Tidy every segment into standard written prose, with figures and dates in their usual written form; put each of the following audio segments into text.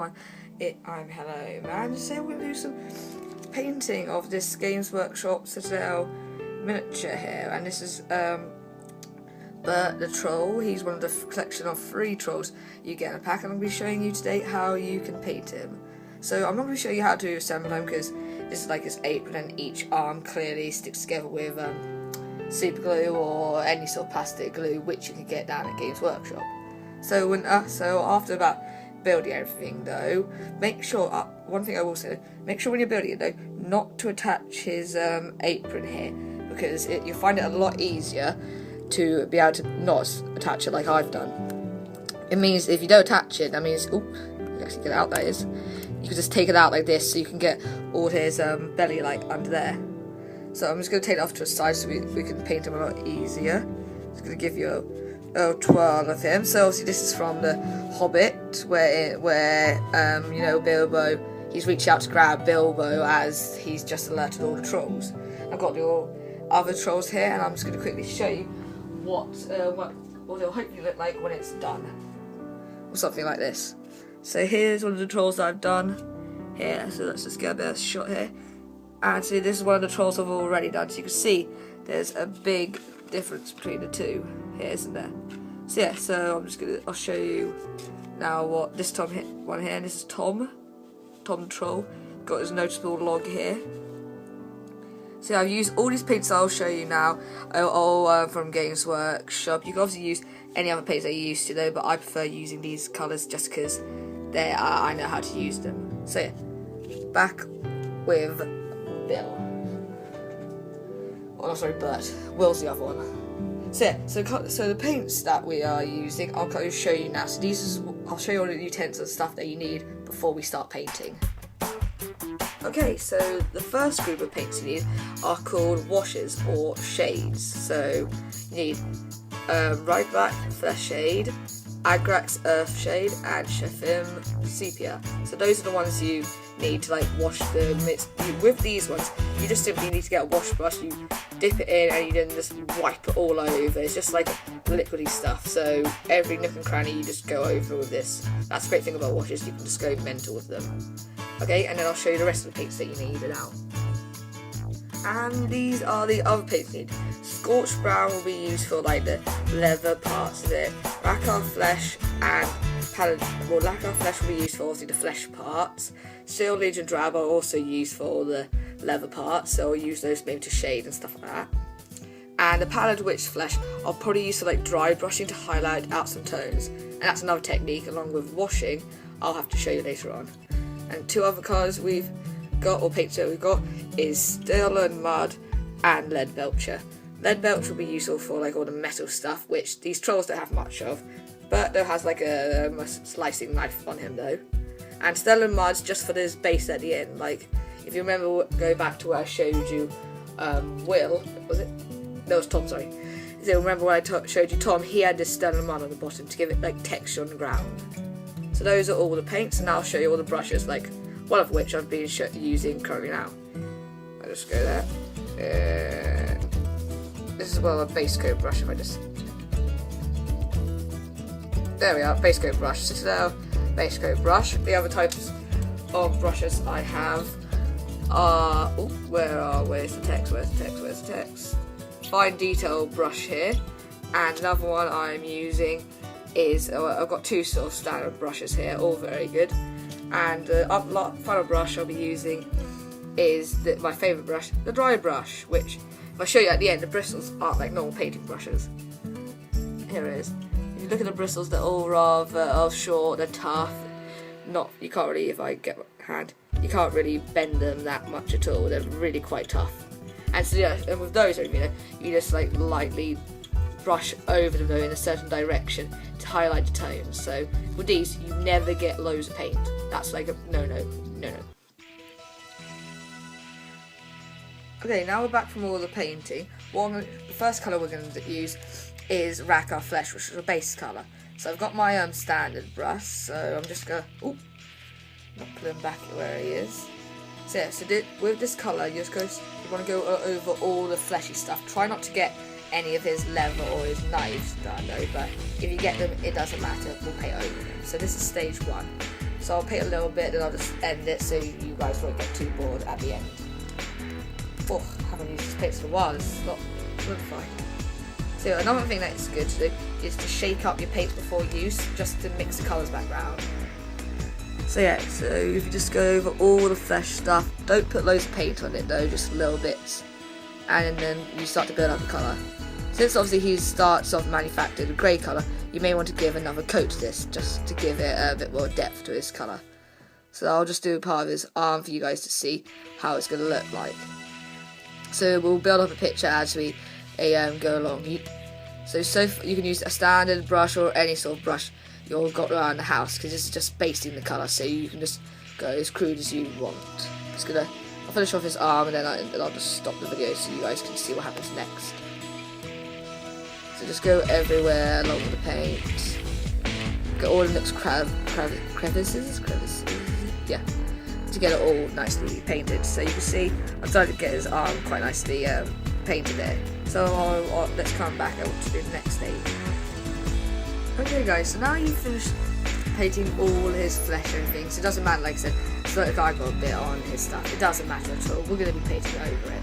everyone, I'm Helloman. Today we're going to do some painting of this Games Workshop Citadel miniature here, and this is Bert the Troll. He's one of the collection of 3 trolls you get in a pack, and I'm going to be showing you today how you can paint him. So I'm not going to show you how to assemble him because this is like his apron and each arm clearly sticks together with super glue or any sort of plastic glue which you can get down at Games Workshop. So after about building everything though, make sure, one thing I will say, make sure when you're building it though, not to attach his apron here, because you'll find it a lot easier to be able to not attach it like I've done. It means if you don't attach it, that means, you actually get it out, that is, you can just take it out like this so you can get all his belly like under there. So I'm just going to take it off to the side so we can paint him a lot easier. Just going to give you a twirl of him. So obviously this is from the Hobbit, where you know, Bilbo, he's reached out to grab Bilbo as he's just alerted all the trolls. I've got the other trolls here, and I'm just going to quickly show you what it'll hopefully look like when it's done, or something like this. So here's one of the trolls that I've done here. So let's just get a bit of a shot here. And see, this is one of the trolls I've already done. So you can see there's a big difference between the two here, isn't there? So yeah, so I'll show you now what this one here. And this is Tom the Troll. Got his noticeable log here. So I've used all these paints I'll show you now, all from Games Workshop. You can obviously use any other paints that you used to though, but I prefer using these colours just because I know how to use them. So yeah, back with Bill. Oh, sorry, Bert. Will's the other one. So yeah, so the paints that we are using, I'll show you now. So I'll show you all the utensils and stuff that you need before we start painting. Okay, so the first group of paints you need are called washes or shades. So you need Right Back Flesh Shade, Agrax Earth Shade, and Shefim Sepia. So those are the ones you need to like wash them. With these ones, you just simply need to get a wash brush, you dip it in, and you then just wipe it all over. It's just like liquidy stuff, so every nook and cranny you just go over with this. That's the great thing about washes, you can just go mental with them. Okay, and then I'll show you the rest of the paints that you need now. And these are the other paints you need. Scorched Brown will be used for like the leather parts of it. Lacquer Flesh and Lacquer Flesh will be used for obviously the flesh parts. Steel Legion Drab are also used for all the leather parts, so I'll use those maybe to shade and stuff like that. And the Pallid Witch Flesh I'll probably use for like dry brushing to highlight out some tones. And that's another technique along with washing I'll have to show you later on. And 2 other colours we've got, or paints that we've got, is Steel and Mud and Lead Belcher. Lead Belcher will be useful for like all the metal stuff, which these trolls don't have much of. Bert though has like a slicing knife on him though. And Steel and Mud's just for this base at the end. Like, if you remember, go back to where I showed you Will, was it? No, it was Tom, sorry. So remember when I showed you Tom, he had this Steel and Mud on the bottom to give it like texture on the ground. So those are all the paints, and now I'll show you all the brushes, like one of which I've been using currently now. I'll just go there. This is a base coat brush. If I just, there we are, base coat brush. Citadel base coat brush. The other types of brushes I have are, where's the text? Fine detail brush here, and another one I'm using is, I've got 2 sort of standard brushes here, all very good. And the final brush I'll be using is my favourite brush, the dry brush, which if I show you at the end, the bristles aren't like normal painting brushes. Here it is. If you look at the bristles, they're all rather short, they're tough. You can't really, if I get my hand, you can't really bend them that much at all. They're really quite tough. And so yeah, and with those, you just like lightly brush over them though in a certain direction to highlight the tones. So with these, you never get loads of paint. That's like a no. Okay, now we're back from all the painting. The first colour we're going to use is Lacquer Flesh, which is a base colour. So I've got my standard brush, so I'm just going to, not put him back where he is. So yeah, with this colour, you want to go over all the fleshy stuff. Try not to get any of his leather or his knives done though, but if you get them, it doesn't matter, we'll paint over them. So this is stage 1. So I'll paint a little bit, then I'll just end it so you guys won't get too bored at the end. Oh, I haven't used this paint for a while, it's not fine. So another thing that's good to do is to shake up your paint before use, just to mix the colours back round. So yeah, so if you just go over all the flesh stuff, don't put loads of paint on it though, just little bits. And then you start to build up the colour. Since obviously he starts off manufactured a grey colour, you may want to give another coat to this, just to give it a bit more depth to his colour. So I'll just do a part of his arm for you guys to see how it's going to look like. So we'll build up a picture as we go along. So you can use a standard brush or any sort of brush you've got around the house, because this is just basting the colour, so you can just go as crude as you want. I'll finish off his arm and then I'll just stop the video so you guys can see what happens next. So just go everywhere along with the paint. Get all the nooks, crevices, yeah, to get it all nicely painted. So you can see I've started to get his arm quite nicely painted there. So let's come back out to do the next stage. Okay guys, so now you've finished painting all his flesh and everything, so it doesn't matter, like I said, so like I got a bit on his stuff, it doesn't matter at all, we're going to be painting over it.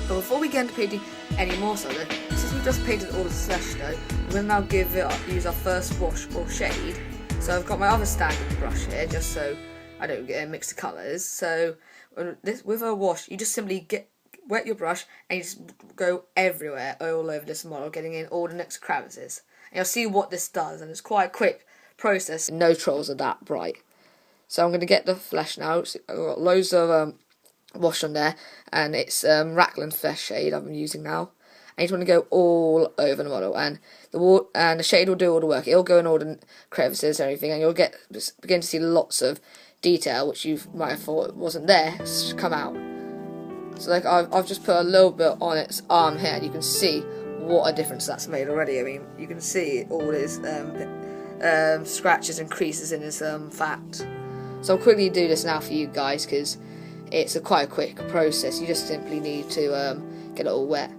But before we get into painting any more so though, since we've just painted all the flesh though, we're going to now use our first wash or shade. So I've got my other standard brush here, just so I don't mix the colours. So with a wash, you just simply wet your brush and you just go everywhere, all over this model, getting in all the nooks and crevices. And you'll see what this does, and it's quite a quick process. No trolls are that bright. So I'm going to get the flesh now. So I've got loads of wash on there, and it's Racklin flesh shade I'm using now. And you just want to go all over the model, and the shade will do all the work. It'll go in all the crevices and everything, and you'll begin to see lots of detail which you might have thought wasn't there come out. So like I've just put a little bit on its arm here, and you can see what a difference that's made already. I mean, you can see all his scratches and creases in his fat. So I'll quickly do this now for you guys, because it's quite a quick process. You just simply need to get it all wet.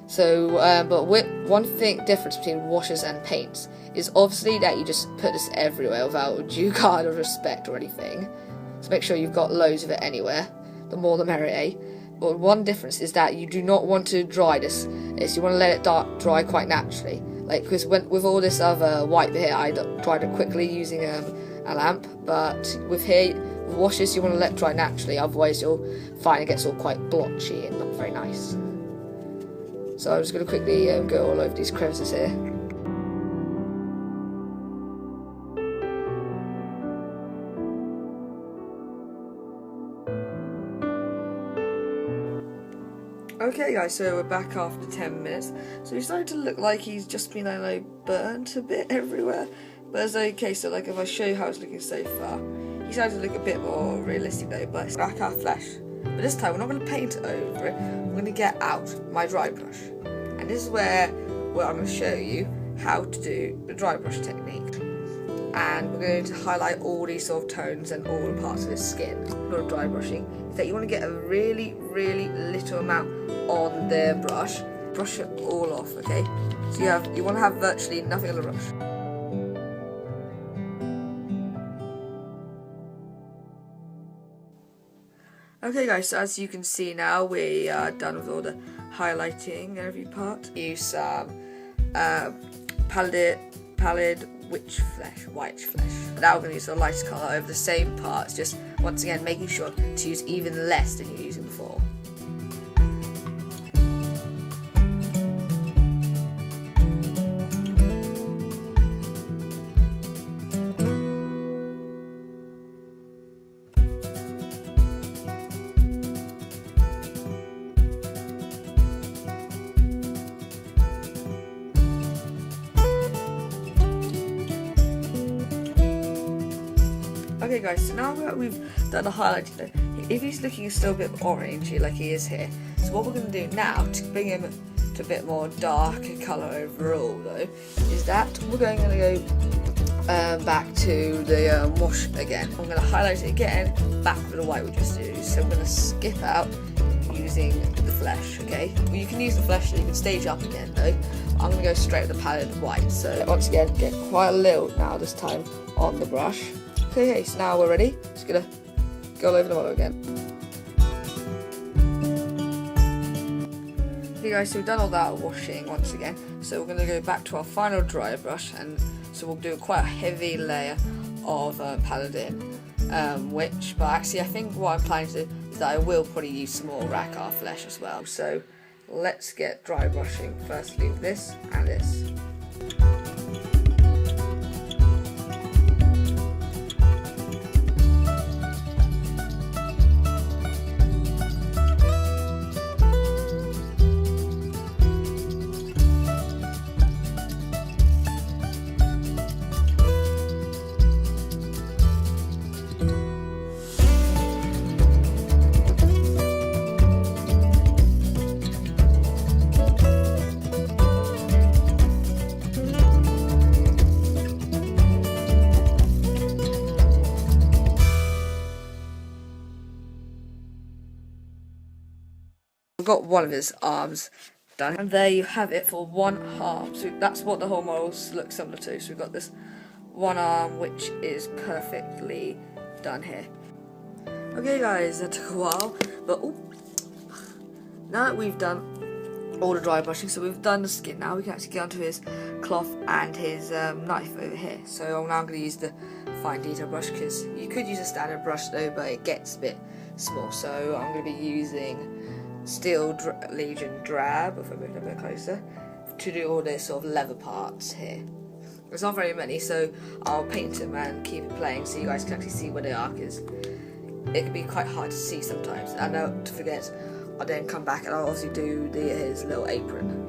So, but one thing difference between washes and paints is obviously that you just put this everywhere without due regard of respect or anything. So make sure you've got loads of it anywhere. The more the merrier. But one difference is that you do not want to dry this. You want to let it dry quite naturally. Like, because with all this other white here, I dried it quickly using a lamp. But with washes, you want to let it dry naturally. Otherwise, you'll find it gets all quite blotchy and not very nice. So I'm just going to quickly go all over these crevices here. Okay guys, so we're back after 10 minutes. So he's starting to look like he's just been, I don't know, burnt a bit everywhere. But it's okay, so like if I show you how it's looking so far, he's starting to look a bit more realistic though, but it's back our flesh. But this time we're not going to paint over it, we're going to get out my dry brush. And this is where I'm going to show you how to do the dry brush technique. And we're going to highlight all these sort of tones and all the parts of his skin. For dry brushing, is that you want to get a really, really little amount on the brush. Brush it all off, okay? So you want to have virtually nothing on the brush. Okay guys, so as you can see now, we are done with all the highlighting and every part. Use some pallid white flesh. Now we're going to use the lightest colour over the same parts, just once again making sure to use even less than you're using before. Okay guys, so now that we've done the highlighting, if he's looking still a bit orangey like he is here, so what we're going to do now to bring him to a bit more darker colour overall though, is that we're going to go back to the wash again. I'm going to highlight it again, back with the white we just used, so I'm going to skip out using the flesh, okay? Well, you can use the flesh so you can stage up again though. I'm going to go straight with the pallid white, so once again get quite a little now this time on the brush. Okay, so now we're ready. Just gonna go all over the model again. Okay guys, so we've done all that washing once again. So we're gonna go back to our final dry brush, and so we'll do quite a heavy layer of Paladin, but actually I think what I'm planning to do is that I will probably use some more Rackar flesh as well. So let's get dry brushing firstly with this and this. We've got one of his arms done, and there you have it for one arm. So that's what the whole models look similar to. So we've got this one arm which is perfectly done here. Okay guys, that took a while, but now that we've done all the dry brushing, so we've done the skin, now we can actually get onto his cloth and his knife over here. So I'm now going to use the fine detail brush, because you could use a standard brush though, but it gets a bit small. So I'm going to be using Steel Legion Drab, if I move it a bit closer, to do all this sort of leather parts here. There's not very many, so I'll paint them and keep it playing so you guys can actually see where they are, because it can be quite hard to see sometimes. And don't forget, I'll then come back and I'll obviously do his little apron.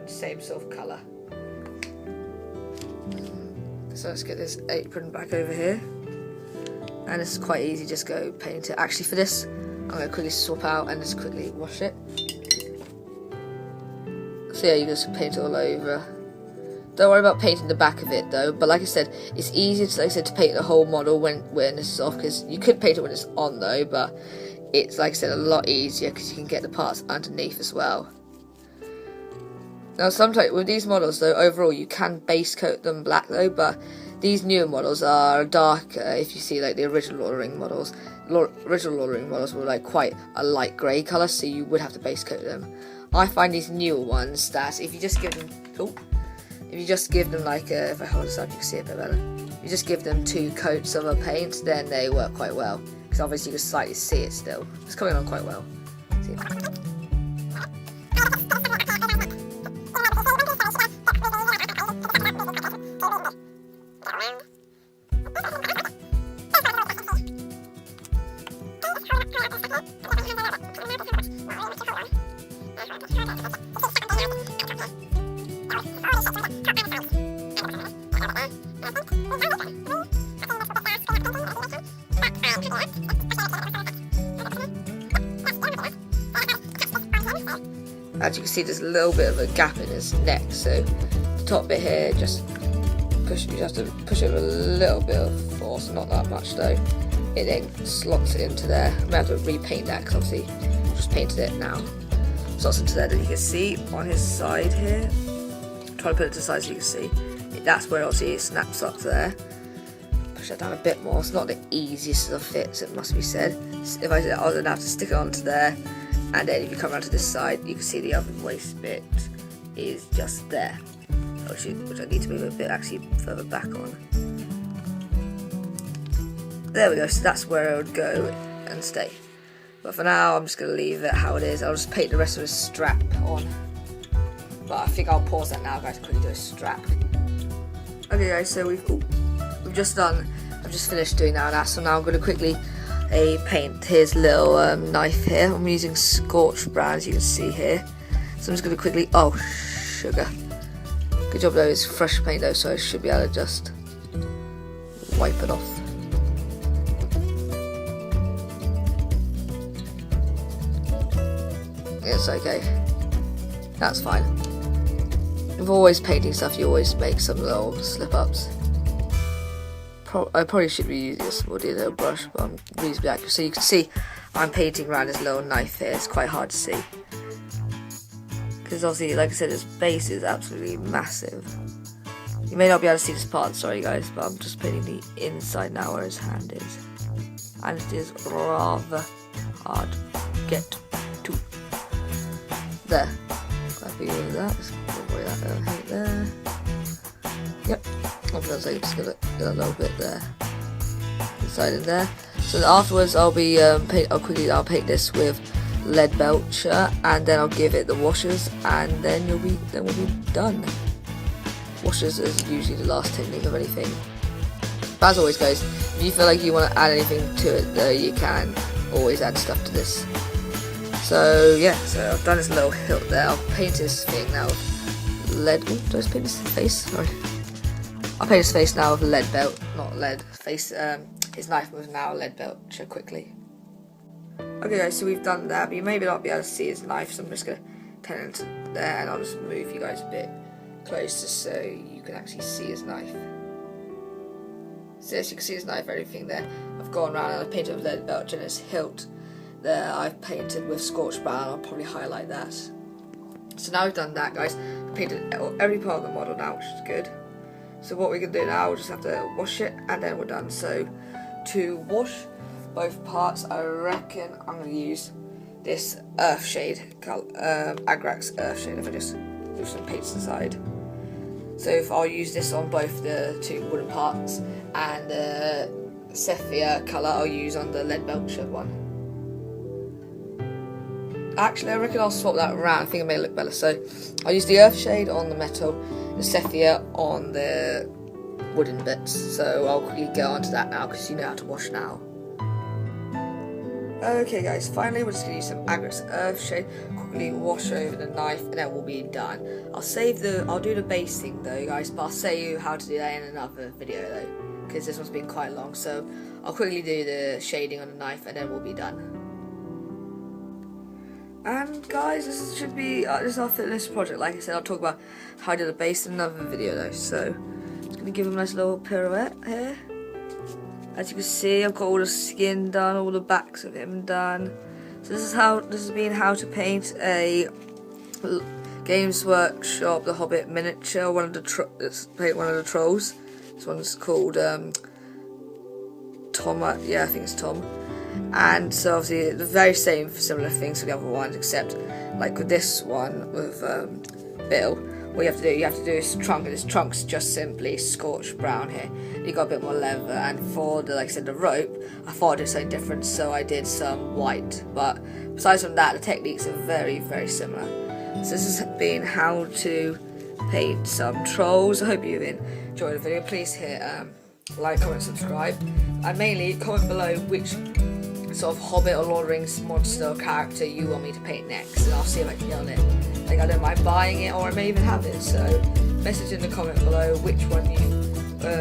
Same sort of colour. So let's get this apron back over here, and it's quite easy, just go paint it. Actually for this I'm going to quickly swap out and just quickly wash it. So yeah, you just paint it all over. Don't worry about painting the back of it though, but like I said, it's easier to, like I said, to paint the whole model when this is off, because you could paint it when it's on though, but it's, like I said, a lot easier because you can get the parts underneath as well. Now sometimes with these models though, overall you can base coat them black though, but these newer models are darker. If you see like the original Lord of the Rings models, original Lord of the Rings models were like quite a light grey colour, so you would have to base coat them. I find these newer ones that if you just give them, like if I hold this up you can see it a bit better. If you just give them 2 coats of a paint, then they work quite well, because obviously you can slightly see it still. It's coming on quite well. See? As you can see, there's a little bit of a gap in his neck, so the top bit here, just push. You have to push it with a little bit of force, not that much though. It then slots it into there. I'm gonna have to repaint that because obviously I just painted it now. Slots into there that you can see on his side here. Try to put it to the side so you can see. That's where obviously it snaps up there. Push that down a bit more. It's not the easiest of fits, it must be said. If I did, I would have to stick it onto there. And then if you come around to this side, you can see the other waist bit is just there. which I need to move a bit actually further back on. There we go, so that's where I would go and stay. But for now, I'm just going to leave it how it is. I'll just paint the rest of the strap on. But I think I'll pause that now, guys, to quickly do a strap. Okay, guys, so we've just done, I've just finished doing that, so now I'm going to quickly paint his little knife here. I'm using Scorched Brown, as you can see here. So I'm just going to quickly, oh, sugar. Good job though, it's fresh paint though, so I should be able to just wipe it off. It's okay. That's fine. With always painting stuff, you always make some little slip-ups. I probably should be using a small little brush, but I'm reasonably accurate. So you can see I'm painting around this little knife here. It's quite hard to see. Because obviously, like I said, this base is absolutely massive. You may not be able to see this part, sorry guys, but I'm just painting the inside now where his hand is. And it is rather hard to get to. There. Happy with that. Just avoid that there. Yep. I'm going to just get a little bit there. Inside in there. So afterwards I'll be I'll paint this with lead belcher, and then I'll give it the washers, and then we'll be done. Washers is usually the last technique of anything. But as always guys, if you feel like you want to add anything to it though, you can always add stuff to this. So yeah, so I've done this little hilt there. I'll paint his thing now with lead. Ooh, did I just paint his face? Sorry. I'll paint his face now with lead belt, not lead face. His knife was now lead belcher quickly. Okay guys, so we've done that, but you may not be able to see his knife, so I'm just going to turn it into there, and I'll just move you guys a bit closer so you can actually see his knife. So as you can see his knife, everything there. I've gone around and I've painted with lead belcher, and his hilt there I've painted with Scorched Brown. I'll probably highlight that. So now we've done that guys, I've painted every part of the model now, which is good. So what we can do now, we'll just have to wash it, and then we're done. So to wash both parts, I reckon I'm going to use this Earthshade colour, Agrax Earthshade, if I just do some paints inside. So if I'll use this on both the two wooden parts, and the Sepia colour I'll use on the lead belcher one. Actually, I reckon I'll swap that around, I think it may look better. So I'll use the Earthshade on the metal, the Sepia on the wooden bits. So I'll quickly go on to that now, because you know how to wash now. Okay guys, finally we're just going to use some Agrax Earthshade, quickly wash over the knife, and then we'll be done. I'll do the base thing though guys, but I'll show you how to do that in another video though, because this one's been quite long. So I'll quickly do the shading on the knife, and then we'll be done. And guys, this should be this is our finished project. Like I said, I'll talk about how I did the base in another video though. So just going to give him a nice little pirouette here. As you can see, I've got all the skin done, all the backs of him done. So this has been how to paint a Games Workshop The Hobbit miniature, paint one of the trolls. This one's called Tom. Yeah, I think it's Tom. And so obviously the very similar things to the other ones, except like with this one with Bill, what you have to do is trunk, and this trunk's just simply Scorched Brown here. You got a bit more leather, and for the, like I said, the rope, I thought I'd do something different, so I did some white. But besides from that, the techniques are very, very similar. So this has been how to paint some trolls. I hope you've enjoyed the video. Please hit like, comment, subscribe, and mainly comment below which sort of Hobbit or Lord of the Rings monster or character you want me to paint next, and I'll see if I can get on it. Like, I don't mind buying it, or I may even have it. So message in the comment below which one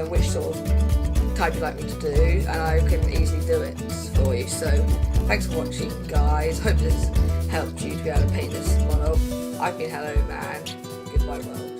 which sort of type you'd like me to do, and I can easily do it for you. So thanks for watching guys, hope this helped you to be able to paint this model. I've been Helloman, goodbye world.